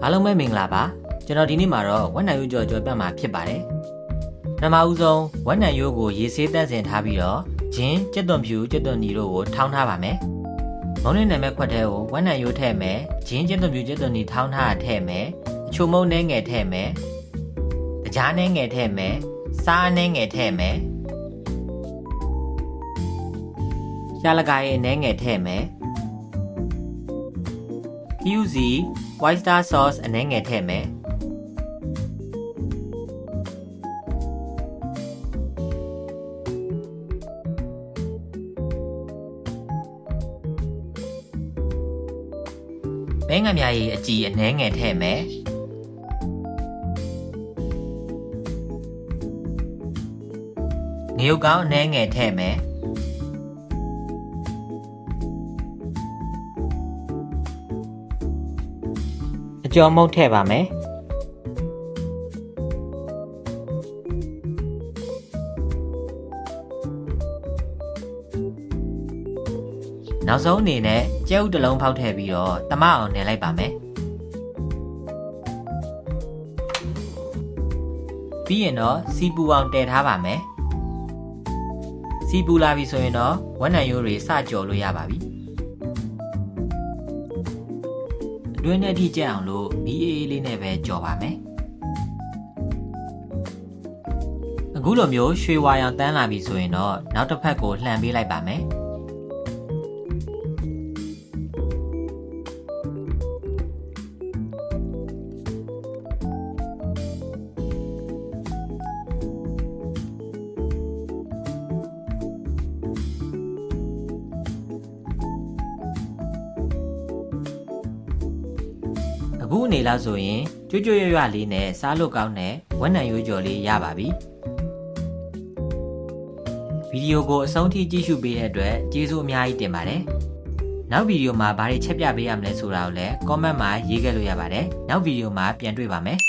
အားလုံးပဲမင်္ဂလာပါကျွန်တော်ဒီနေ့မှာတော့ဝက်နံရိုးကြော်ပြမှာဖြစ်ပါတယ်ပထမဦးဆုံးဝက်နံရိုးကိုရေဆေးတန့်စင်ထားပြီးတော့ဂျင်းကြက်သွန်ဖြူကြက်သွန်နီတို့ကိုထောင်းထားပါမယ်မုံနဲ့နာမည်ခွက်ထဲကိုဝက်နံရိုးထည့်မယ်ဂျင်းကြက်သွန်ဖြူကြက်သွန်နီထောင်းထားတာထည့်မယ်အချိုမုံနဲ့ငယ်ထည့်မယ်တကြားနဲ့ငယ်ထည့်မယ်စားနဲ့ငယ်ထည့်မယ်ရှာလကာရဲ့နဲ့ငယ်ထည့်မယ်QZ White Star Sauce အနည်းငယ်ထည့်မယ်မဲငါမြားရည်အကြည်အနည်းငယ်ထည့်မယ်ငရုတ်ကောင်းအနည်းငယ်ထည့်မယ်အကျော်မုတ်ထည့်ပါမယ်နောက်ဆုံးအနေနဲ့ကြက်ဥတစ်လုံးဖောက်ထည့်ပြီးတော့တမအောင်နှင်လိုက်ပါမယ်ပြီးရင်တော့စီပူအောင်တည်ထားပါမယ်စီပူလာပြီဆိုရင်တော့ဝက်နံရိုးတွေစကြော်လို့ရပါပြီအတွင်းနဲ့ထိကျအောင်လို့မီးအေးလေးနဲ့ပဲကြော်ပါမယ်အခုလိုမျိုးရွှေဝါရောင်တန်းလာပြီဆိုရင်တော့နောက်တစ်ဖက်ကိုလှန်ပေးလိုက်ပါမယ်အခုအနေလားဆိုရင်ကြွရွလေးနဲ့စားလို့ကောင်းတဲ့ဝက်နံရိုးကြော်လေးရပါပြီဗီဒီယိုကိုအဆုံးထိကြည့်ရှုပေးတဲ့အတွက်ကျေးဇူးအများကြီးတင်ပါတယ်နောက်ဗီဒီယိုမှာဘာတွေချက်ပြပေးရမလဲဆိုတာကိုလည်း comment မှာရေးခဲ့လို့ရပါတယ်နောက်ဗီဒီယိုမှာပြန်တွေ့ပါမယ်